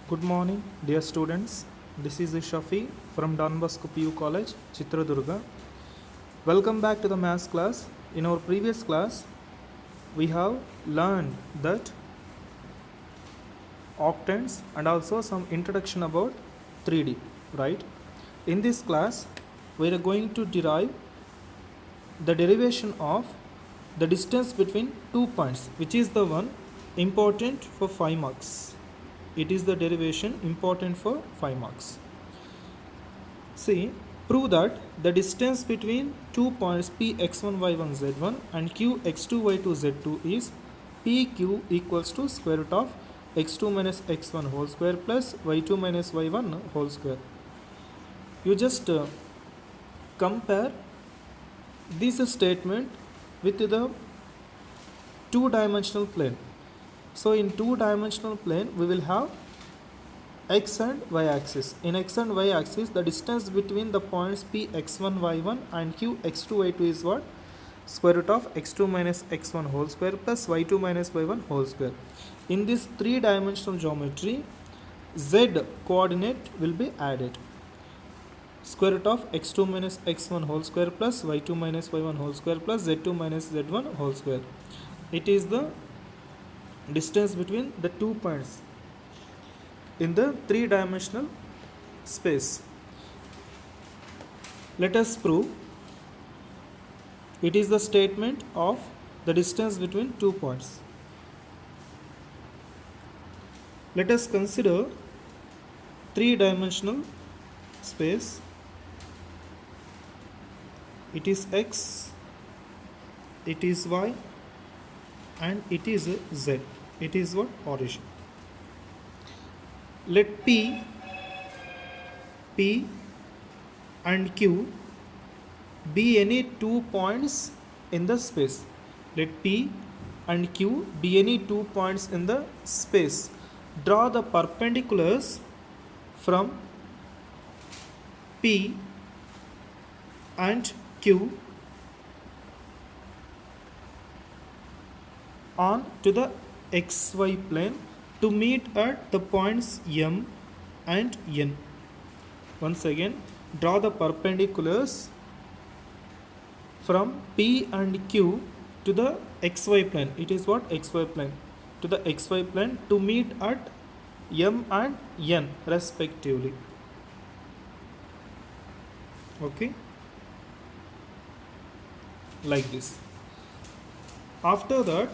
Good morning, dear students. This is Shafi from Don Bosco PU College, Chitradurga. Welcome back to the maths class. In our previous class, we have learned that octants and also some introduction about 3D, right? In this class, we are going to derive the derivation of the distance between 2 points, which is the one important for 5 marks. It is the derivation important for 5 marks. See, prove that the distance between 2 points P x1 y1 z1 and Q x2 y2 z2 is PQ equals to square root of x2 minus x1 whole square plus y2 minus y1 whole square. You just compare this statement with the two-dimensional plane. So in two-dimensional plane, we will have x and y axis. In x and y axis, the distance between the points P x1 y1 and Q x2 y2 is what? Square root of x2 minus x1 whole square plus y2 minus y1 whole square. In this three-dimensional geometry, z coordinate will be added. Square root of x2 minus x1 whole square plus y2 minus y1 whole square plus z2 minus z1 whole square. It is the distance between the 2 points in the three-dimensional space. Let us prove it is the statement of the distance between 2 points. Let us consider three-dimensional space. It is x, it is y, and it is z. It is what? Origin. Let P and Q be any 2 points in the space. Let P and Q be any 2 points in the space. Draw the perpendiculars from P and Q on to the xy plane to meet at the points M and N. Once again, draw the perpendiculars from P and Q to the xy plane. It is what? Xy plane. To the xy plane to meet at M and N respectively. Okay? Like this. After that,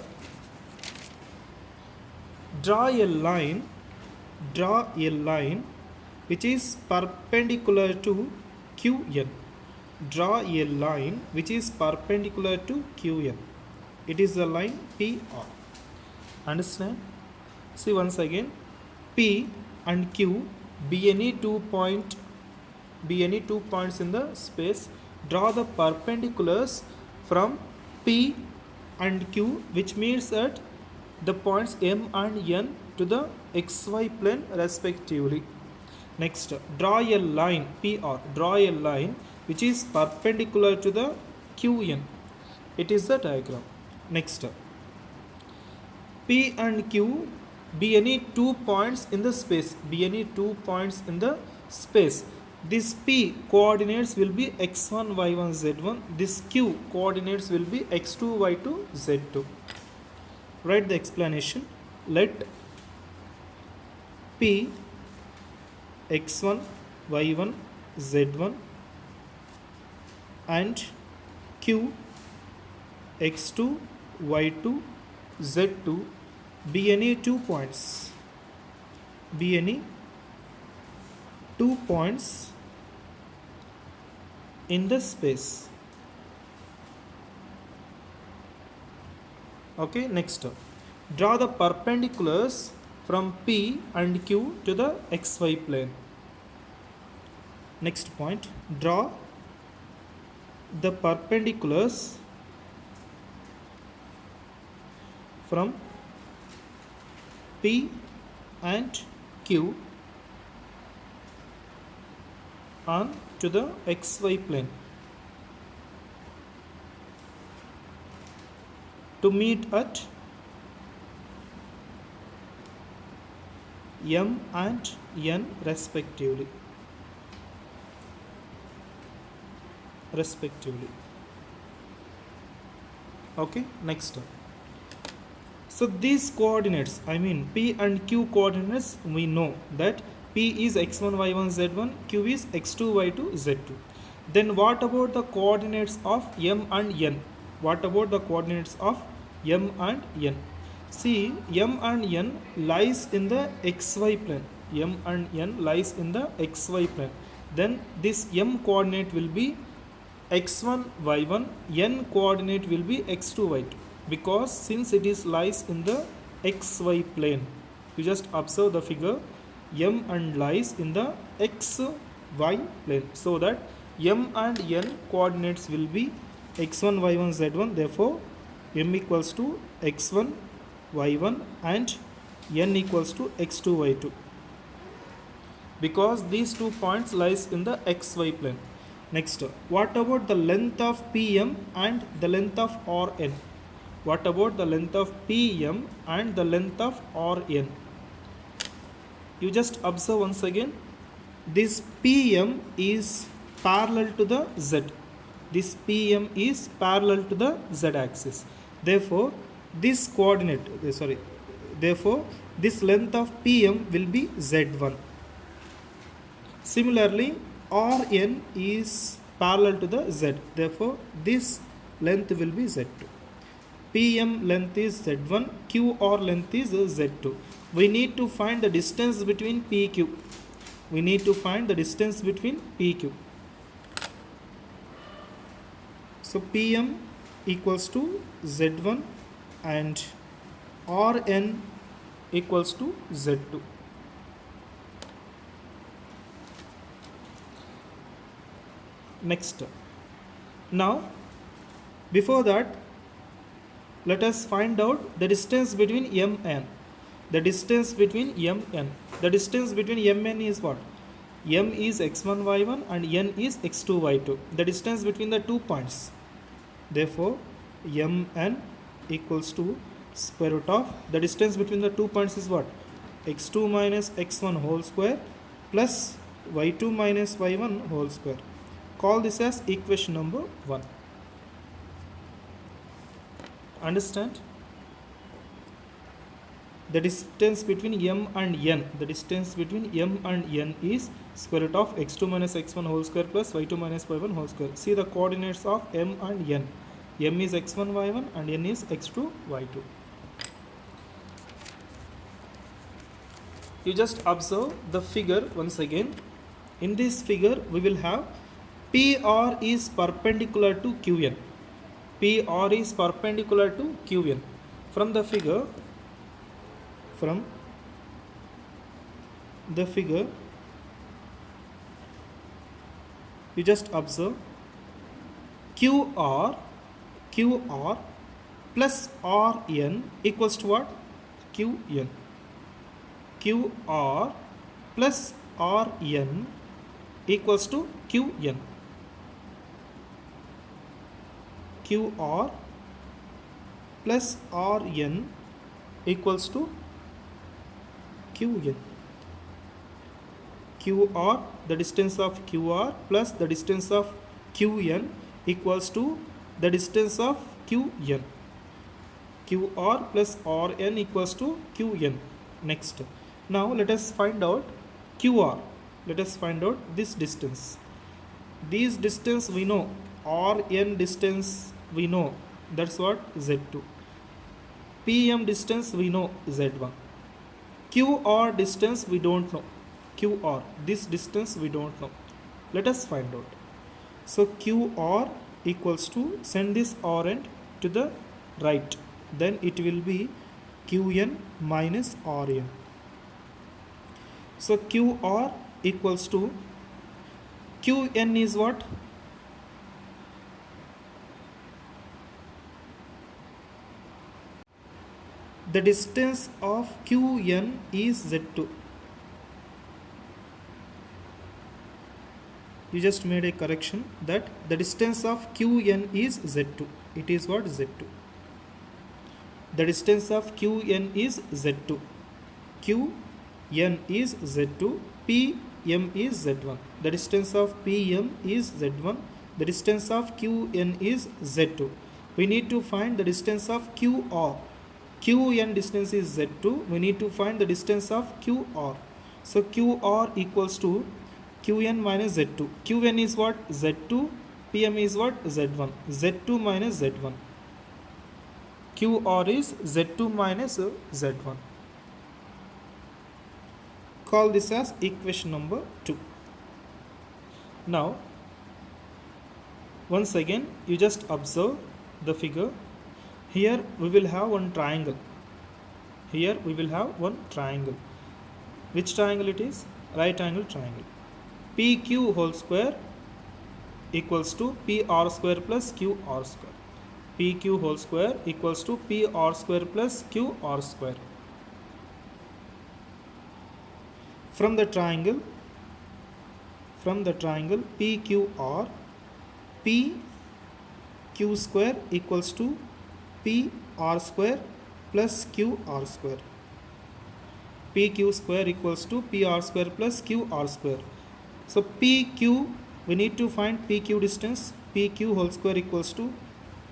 draw a line which is perpendicular to QN. Draw a line which is perpendicular to QN. It is the line PR. Understand? See once again, P and Q be any 2 points in the space. Draw the perpendiculars from P and Q, which means that the points M and N to the xy plane respectively. Next, draw a line PR. Draw a line which is perpendicular to the QN. It is the diagram. Next, P and Q be any 2 points in the space. Be any 2 points in the space. This P coordinates will be x1, y1, z1. This Q coordinates will be x2, y2, z2. Write the explanation. Let P x1, y1, z1 and Q x2, y2, z2 be any 2 points. Be any 2 points in the space. Okay, next, draw the perpendiculars from P and Q to the xy plane. Next point, draw the perpendiculars from P and Q on to the xy plane to meet at m and n respectively. Okay, next. So these coordinates, I mean p and q coordinates, we know that p is x1 y1 z1, q is x2 y2 z2. Then what about the coordinates of m and n? What about the coordinates of m and n? See, m and n lies in the xy plane. M and n lies in the xy plane. Then this m coordinate will be x1 y1, n coordinate will be x2 y2, because since it is lies in the xy plane. You just observe the figure, m and lies in the xy plane, so that m and n coordinates will be x1 y1 z1. Therefore m equals to x1 y1 and n equals to x2 y2, because these 2 points lies in the xy plane. Next, what about the length of PM and the length of RN? What about the length of PM and the length of RN? You just observe once again, this PM is parallel to the Z. This PM is parallel to the Z axis. Therefore, this this length of PM will be Z1. Similarly, Rn is parallel to the Z. Therefore, this length will be Z2. PM length is Z1, QR length is Z2. We need to find the distance between PQ. We need to find the distance between PQ. So, PM equals to Z1 and Rn equals to Z2. Next, now before that, let us find out the distance between mn. The distance between mn. The distance between mn is what? M is x1 y1 and n is x2 y2. The distance between the 2 points. Therefore, mn equals to square root of the distance between the 2 points is what? x2 minus x1 whole square plus y2 minus y1 whole square. Call this as equation number 1. Understand? The distance between m and n. The distance between m and n is square root of x2 minus x1 whole square plus y2 minus y1 whole square. See the coordinates of m and n. M is x1 y1 and n is x2 y2. You just observe the figure once again. In this figure, we will have PR is perpendicular to QN. PR is perpendicular to QN. From the figure, you just observe QR plus RN equals to what? QN. QR plus RN equals to QN. QR plus Rn equals to Qn. QR, the distance of QR plus the distance of Qn equals to the distance of Qn. QR plus Rn equals to Qn. Next, now let us find out QR. Let us find out this distance. This distance we know, Rn distance we know, that's what? Z2. PM distance we know, Z1. QR distance we don't know. QR, this distance we don't know. Let us find out. So QR equals to, send this Rn to the right. Then it will be Qn minus Rn. So QR equals to, Qn is what? The distance of Qn is Z2. You just made a correction that the distance of Qn is Z2. It is what? Z2. The distance of Qn is Z2. Q N is Z2, PM is Z1. The distance of PM is Z1. The distance of QN is Z2. We need to find the distance of QR. QN distance is Z2. We need to find the distance of QR. So QR equals to QN minus Z2. QN is what? Z2. PM is what? Z1. Z2 minus Z1. QR is Z2 minus Z1. Call this as equation number 2. Now, once again, you just observe the figure. Here we will have one triangle. Here we will have one triangle. Which triangle it is? Right angle triangle. PQ whole square equals to PR square plus QR square. PQ whole square equals to PR square plus QR square. From the triangle PQR, PQ square equals to PR square plus QR square. PQ square equals to PR square plus QR square. So PQ, we need to find PQ distance. PQ whole square equals to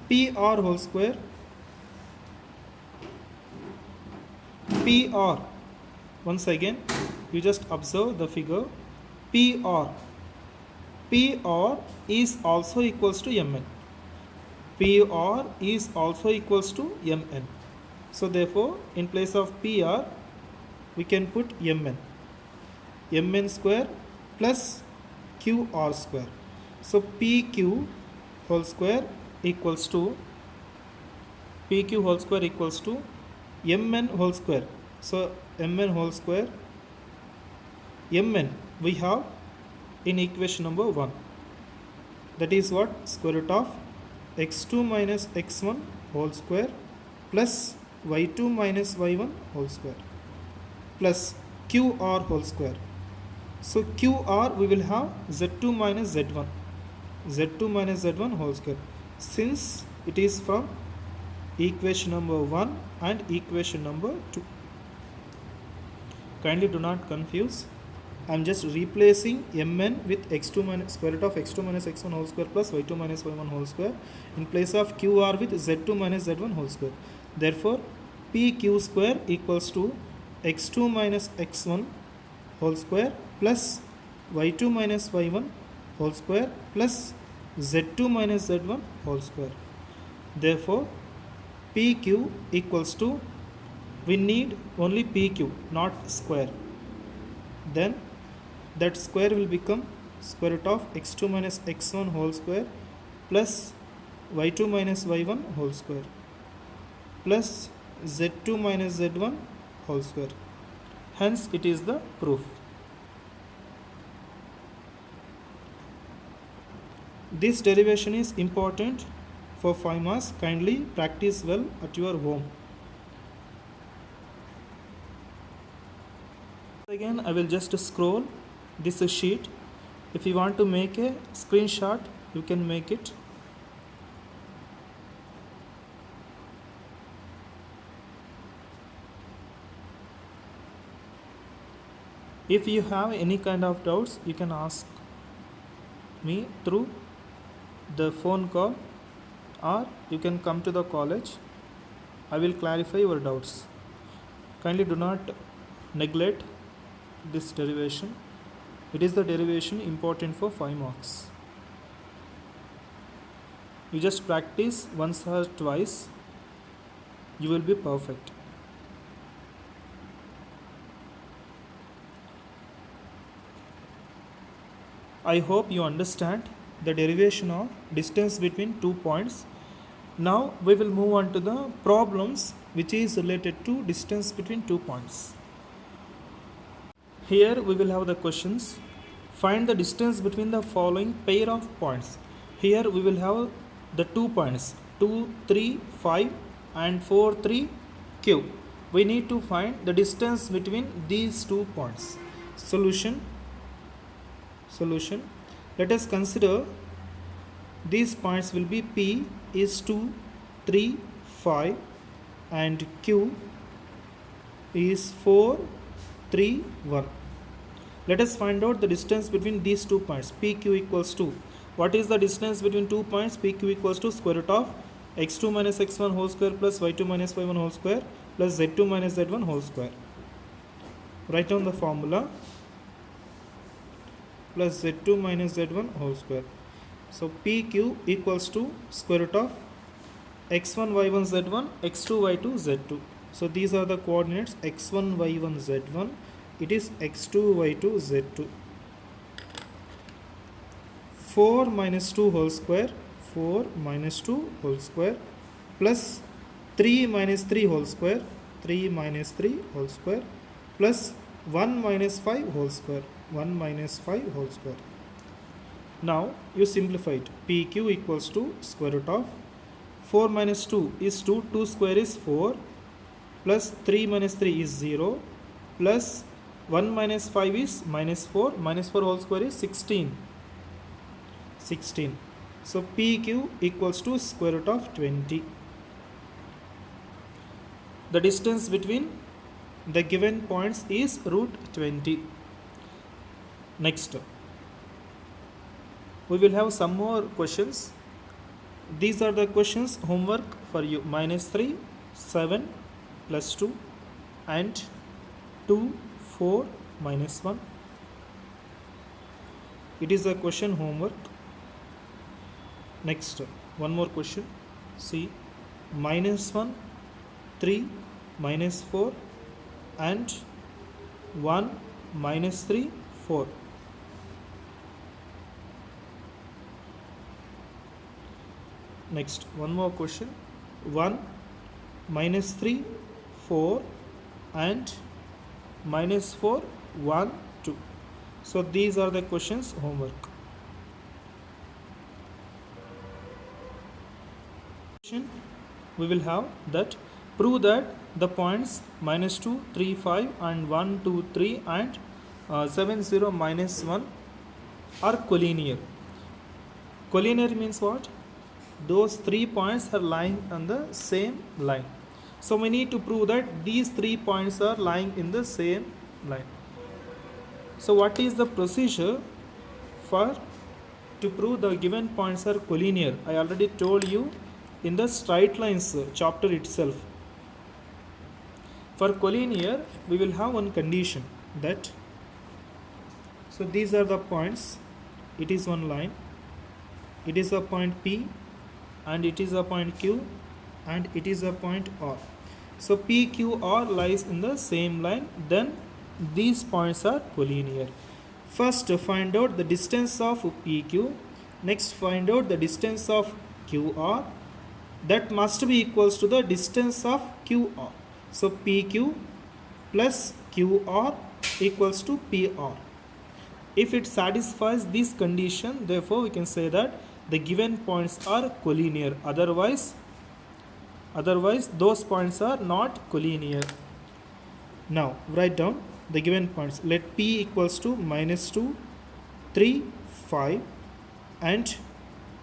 PR whole square. PR, once again, you just observe the figure. PR is also equals to Mn. PR is also equals to Mn. So therefore, in place of PR, we can put Mn. Mn square plus QR square. So PQ whole square equals to Mn whole square. So Mn whole square, Mn we have in equation number 1. That is what? Square root of x2 minus x1 whole square plus y2 minus y1 whole square plus QR whole square. So QR we will have z2 minus z1. Z2 minus z1 whole square. Since it is from equation number 1 and equation number 2. Kindly do not confuse. I am just replacing Mn with x2 minus square root of x2 minus x1 whole square plus y2 minus y1 whole square in place of QR with z2 minus z1 whole square. Therefore, PQ square equals to x2 minus x1 whole square plus y2 minus y1 whole square plus z2 minus z1 whole square. Therefore, PQ equals to, we need only PQ, not square. Then that square will become square root of x2 minus x1 whole square plus y2 minus y1 whole square plus z2 minus z1 whole square. Hence, it is the proof. This derivation is important for 5 marks. Kindly practice well at your home. Again, I will just scroll this sheet. If you want to make a screenshot, you can make it. If you have any kind of doubts, you can ask me through the phone call, or you can come to the college. I will clarify your doubts. Kindly do not neglect this derivation. It is the derivation important for 5 marks. You just practice once or twice, you will be perfect. I hope you understand the derivation of distance between 2 points. Now we will move on to the problems which is related to distance between 2 points. Here we will have the questions. Find the distance between the following pair of points. Here we will have the 2 points 2, 3, 5 and 4, 3, Q. We need to find the distance between these 2 points. Solution. Let us consider these points will be P is 2, 3, 5 and Q is 4, 3, 1. Let us find out the distance between these 2 points. PQ equals to, what is the distance between 2 points? PQ equals to square root of x2 minus x1 whole square plus y2 minus y1 whole square plus z2 minus z1 whole square. Write down the formula, plus z2 minus z1 whole square. So PQ equals to square root of x1 y1 z1 x2 y2 z2. So these are the coordinates x1 y1 z1. It is x2 y2 z2. 4 minus 2 whole square, 4 minus 2 whole square plus 3 minus 3 whole square, 3 minus 3 whole square plus 1 minus 5 whole square, 1 minus 5 whole square. Now you simplify it. PQ equals to square root of 4 minus 2 is 2, 2 square is 4 plus 3 minus 3 is 0 plus 1 minus 5 is minus 4 whole square is 16. So PQ equals to square root of 20. The distance between the given points is root 20. Next, we will have some more questions. These are the questions homework for you. -3, 7 plus 2 and 2, 4, -1. It is a question homework. Next, one more question. See, -1, 3, -4 and 1, -3, 4. Next, one more question. 1, -3, 4 and -4, 1, 2. So these are the questions homework. We will have that prove that the points -2, 3, 5 and 1, 2, 3 and 7, 0, -1 are collinear. Collinear means what? Those 3 points are lying on the same line. So we need to prove that these 3 points are lying in the same line. So what is the procedure for to prove the given points are collinear? I already told you in the straight lines chapter itself. For collinear, we will have one condition that, so these are the points. It is one line. It is a point P and it is a point Q and it is a point R. So PQR lies in the same line, then these points are collinear. First find out the distance of PQ, next find out the distance of QR. That must be equals to the distance of QR. So PQ plus QR equals to PR. If it satisfies this condition, therefore we can say that the given points are collinear. Otherwise those points are not collinear. Now write down the given points. Let P equals to -2, 3, 5 and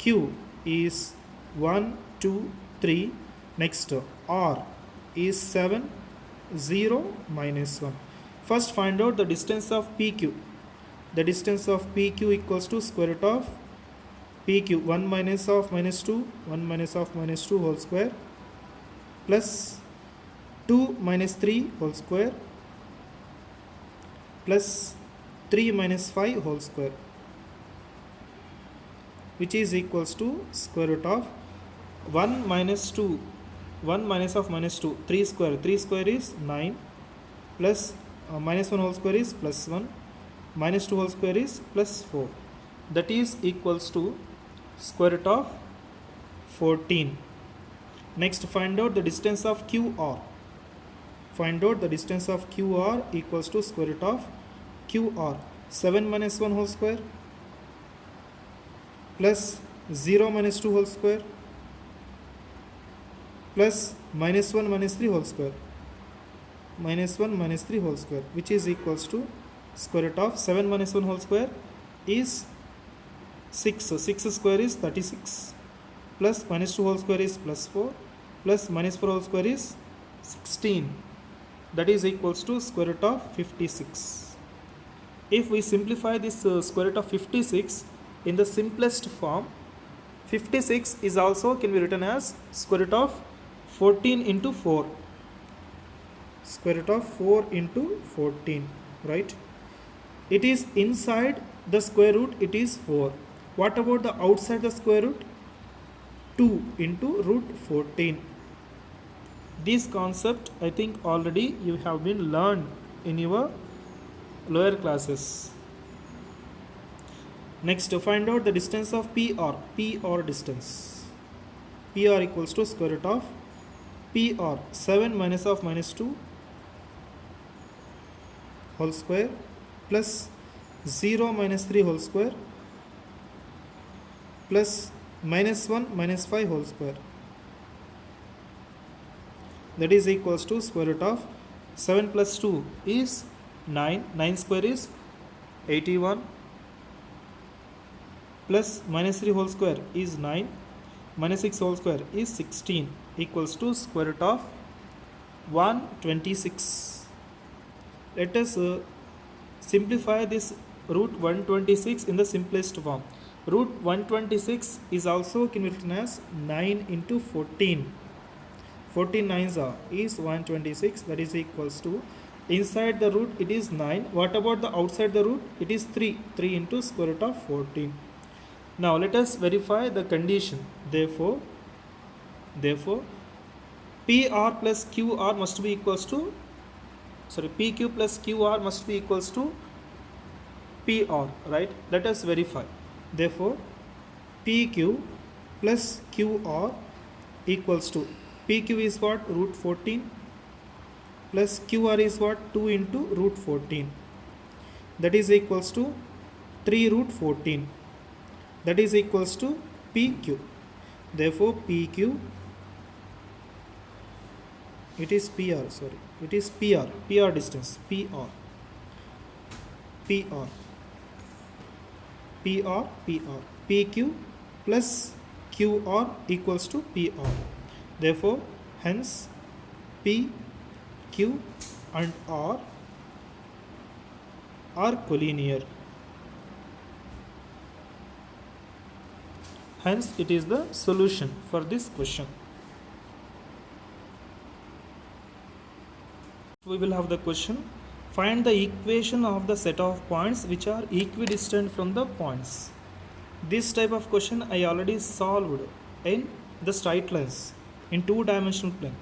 Q is 1, 2, 3. Next R is 7, 0, -1. First find out the distance of PQ. The distance of PQ equals to square root of PQ, 1 minus of -2, 1 minus of -2 whole square plus 2 minus 3 whole square plus 3 minus 5 whole square, which is equals to square root of 1 minus 2, 1 minus of -2, 3 square, 3 square is 9 plus -1 whole square is +1, -2 whole square is +4. That is equals to square root of 14. Next find out the distance of QR. Find out the distance of QR equals to square root of QR, 7 minus 1 whole square plus 0 minus 2 whole square plus -1 minus 3 whole square, -1 minus 3 whole square, which is equals to square root of 7 minus 1 whole square is 6. So 6 square is 36 plus -2 whole square is +4 plus -4 whole square is 16. that is equals to square root of 56. If we simplify this square root of 56 in the simplest form, 56 is also can be written as square root of 14 into 4. Square root of 4 into 14, right? It is inside the square root, it is 4. What about the outside the square root? 2 into root 14. This concept I think already you have been learned in your lower classes. Next, to find out the distance of PR distance. PR equals to square root of PR 7 minus of minus 2 whole square plus 0 minus 3 whole square plus minus 1 minus 5 whole square. That is equals to square root of 7 plus 2 is 9. 9 square is 81 plus minus 3 whole square is 9 minus 6 whole square is 16 equals to square root of 126. Let us simplify this root 126 in the simplest form. Root 126 is also can be written as 9 into 14. 14 nines is 126, that is equals to, inside the root it is 9. What about the outside the root? It is 3. 3 into square root of 14. Now let us verify the condition. Therefore PR plus QR must be equals to, PQ plus QR must be equals to PR, right? Let us verify. Therefore PQ plus QR equals to, PQ is what? Root 14 plus QR is what? 2 into root 14. That is equals to 3 root 14. That is equals to PQ. Therefore PQ, it is PR, it is PR distance, PR PQ plus QR equals to PR. Therefore hence P, Q and R are collinear. Hence it is the solution for this question. We will have the question, find the equation of the set of points which are equidistant from the points. This type of question I already solved in the straight lines in 2-dimensional plane.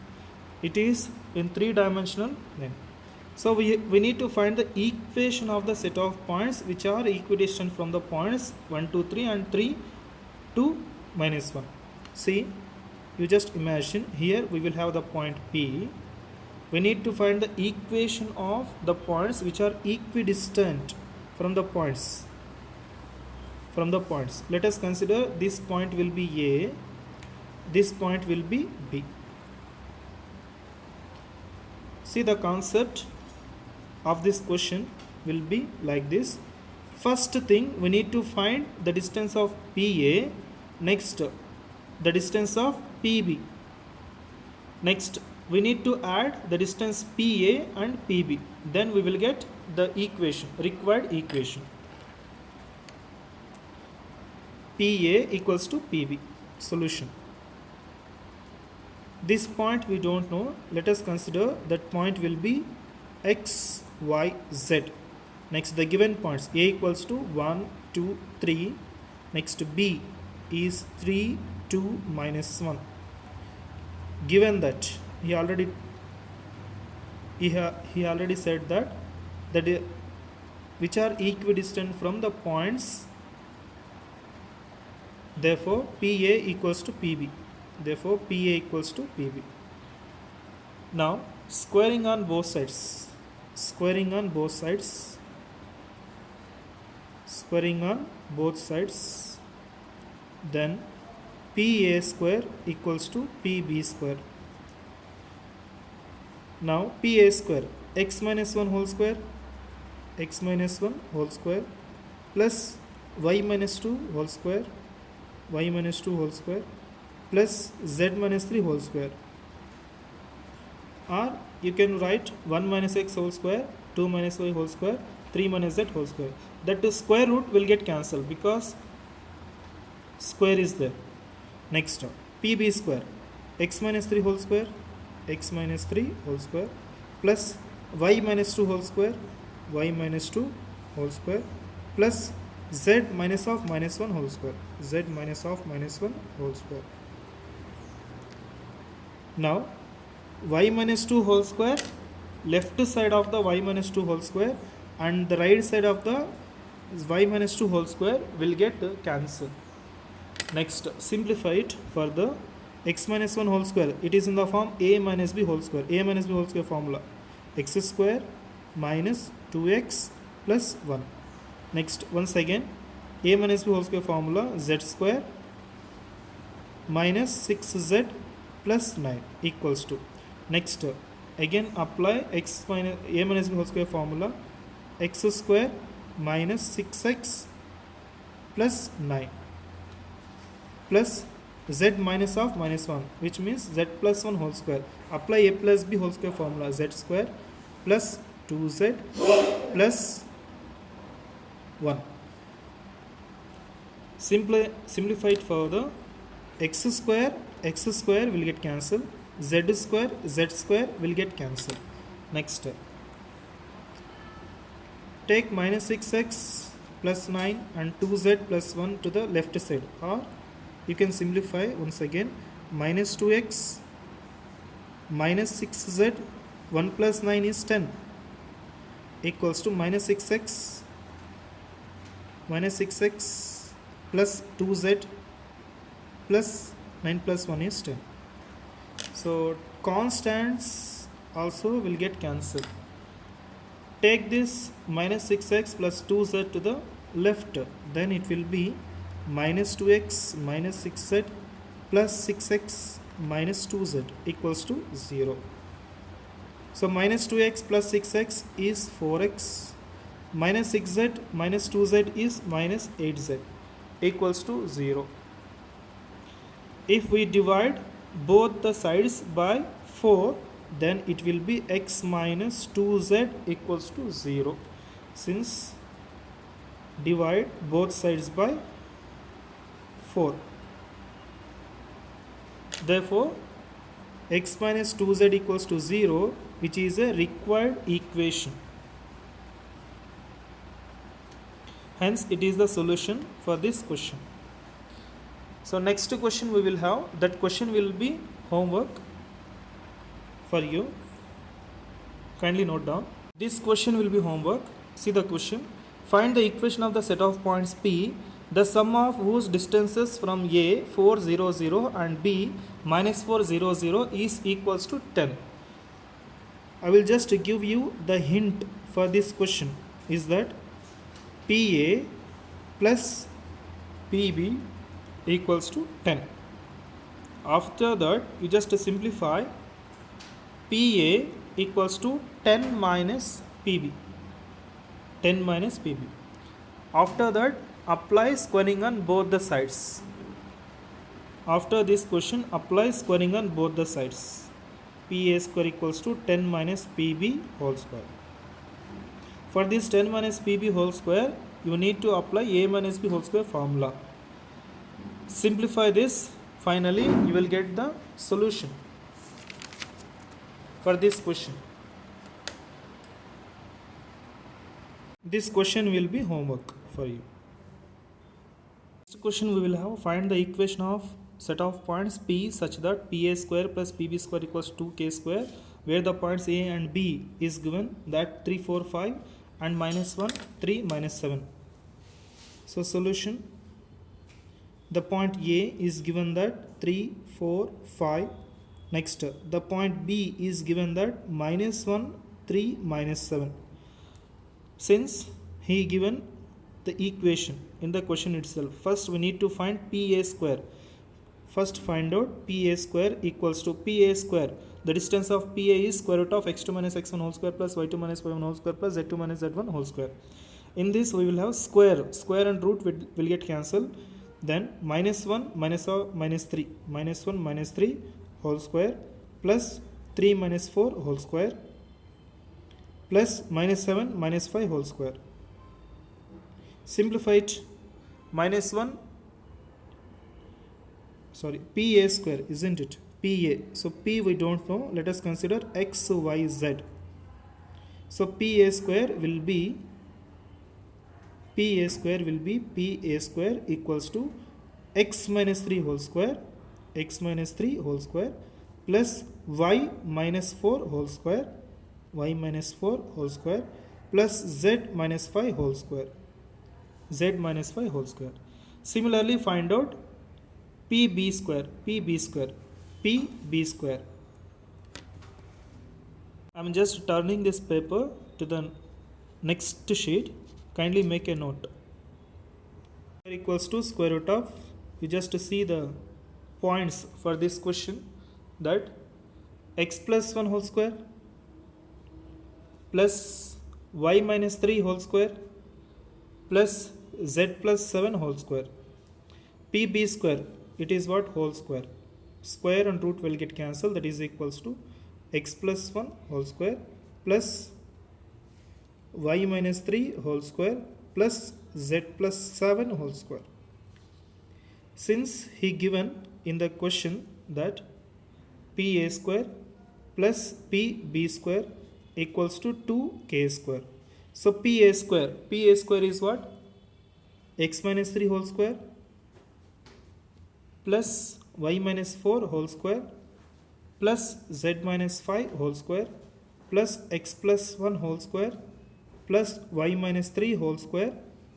It is in 3-dimensional plane. So we need to find the equation of the set of points which are equidistant from the points 1, 2, 3 and 3 to minus 1. See, you just imagine here we will have the point P. We need to find the equation of the points which are equidistant from the points. Let us consider this point will be A, this point will be B. See, the concept of this question will be like this. First thing, we need to find the distance of PA. Next, the distance of PB. Next, we need to add the distance PA and PB. Then we will get the equation, required equation. PA equals to PB. Solution. This point we don't know. Let us consider that point will be X, Y, Z. Next, the given points A equals to 1, 2, 3. Next, B is 3, 2, minus 1. Given that he already said that which are equidistant from the points. Therefore PA equals to PB. Therefore PA equals to PB. Now squaring on both sides. Then PA square equals to PB square. Now PA square, x minus 1 whole square plus y minus 2 whole square plus z minus 3 whole square or you can write 1 minus x whole square, 2 minus y whole square, 3 minus z whole square. That is square root will get cancelled because square is there. Next pb square, x minus 3 whole square, x minus 3 whole square plus y minus 2 whole square, y minus 2 whole square plus z minus of minus 1 whole square, z minus of minus 1 whole square. Now y minus 2 whole square, left side of the y minus 2 whole square and the right side of the y minus 2 whole square will get cancelled. Next, simplify it further. X minus 1 whole square, it is in the form a minus b whole square. A minus b whole square formula, x square minus 2x plus 1. Next, once again, a minus b whole square formula, z square minus 6z plus 9 equals to. Next, again apply x minus a minus b whole square formula, x square minus 6x plus 9 plus z minus of minus 1, which means z plus 1 whole square. Apply a plus b whole square formula, z square plus 2z plus 1. Simplify it further. X square will get cancelled, z square will get cancelled. Next, take minus 6x plus 9 and 2z plus 1 to the left side, or you can simplify once again, minus 2x minus 6z 1 plus 9 is 10 equals to minus 6x plus 2z plus 9 plus 1 is 10. So constants also will get cancelled. Take this minus 6x plus 2z to the left, then it will be minus 2x minus 6z plus 6x minus 2z equals to 0. So minus 2x plus 6x is 4x, minus 6z minus 2z is minus 8z equals to 0. If we divide both the sides by 4, then it will be x minus 2z equals to 0, since divide both sides by 4. Therefore, x minus 2z equals to 0, which is a required equation. Hence, it is the solution for this question. So, next question we will have, that question will be homework for you. Kindly note down. This question will be homework. See the question. Find the equation of the set of points P, the sum of whose distances from A 4, 0, 0 and B minus 4, 0, 0 is equals to 10. I will just give you the hint for this question is that PA plus PB equals to 10. After that, you just simplify. PA equals to 10 minus PB. 10 minus PB. After that, apply squaring on both the sides. After this question, apply squaring on both the sides. PA square equals to 10 minus PB whole square. For this 10 minus PB whole square, you need to apply A minus B whole square formula. Simplify this. Finally, you will get the solution for this question. This question will be homework for you. Next question we will have, find the equation of set of points P such that PA square plus PB square equals 2K square, where the points A and B is given that 3, 4, 5 and minus 1, 3, minus 7. So solution, the point A is given that 3, 4, 5. Next, the point B is given that minus 1, 3, minus 7. Since he given the equation in the question itself, first we need to find PA square. First find out PA square equals to PA square. The distance of PA is square root of x2 minus x1 whole square plus y2 minus y1 whole square plus z2 minus z1 whole square. In this we will have square and root will get cancelled. Then minus 1 minus 3 minus 1 minus 3 whole square plus 3 minus 4 whole square plus minus 7 minus 5 whole square. Simplify it. Minus 1, sorry, pa square, isn't it? Pa. So p we don't know. Let us consider x, y, z. So pa square will be pa square equals to x minus 3 whole square plus y minus 4 whole square plus z minus 5 whole square. Similarly, find out pb square. I'm just turning this paper to the next sheet. Kindly make a note. Equals to square root of, you just see the points for this question, that x plus 1 whole square plus y minus 3 whole square plus z plus 7 whole square. Pb square, it is what? Whole square. Square and root will get cancelled, that is equals to x plus 1 whole square plus y minus 3 whole square plus z plus 7 whole square. Since he given in the question that pa square plus pb square equals to 2k square. So pa square is what? X minus 3 whole square plus y minus 4 whole square plus z minus 5 whole square plus x plus 1 whole square plus y minus 3 whole square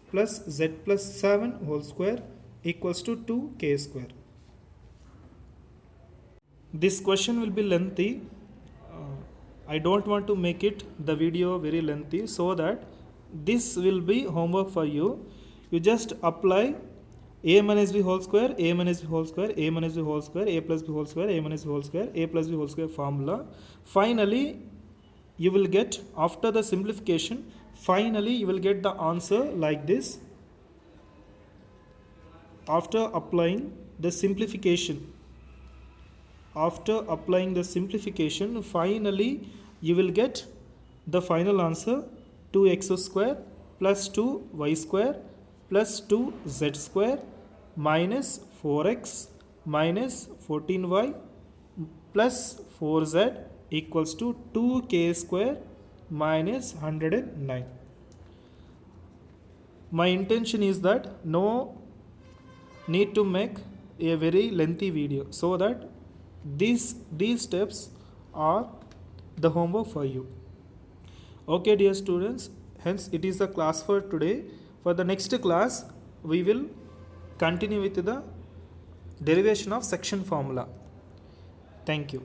plus z plus 7 whole square equals to 2k square. This question will be lengthy. I don't want to make it the video very lengthy, so that this will be homework for you. You just apply a minus b whole square, a minus b whole square, a minus b whole square, a plus b whole square, a minus b whole square, a plus b whole square formula. Finally, you will get, after the simplification, finally you will get the answer like this. After applying the simplification, finally you will get the final answer: 2x square plus 2y square plus 2z square minus 4x minus 14y plus 4z equals to 2k square minus 109. My intention is that no need to make a very lengthy video, so that these steps are the homework for you. Okay, dear students, hence it is the class for today. For the next class, we will continue with the derivation of section formula. Thank you.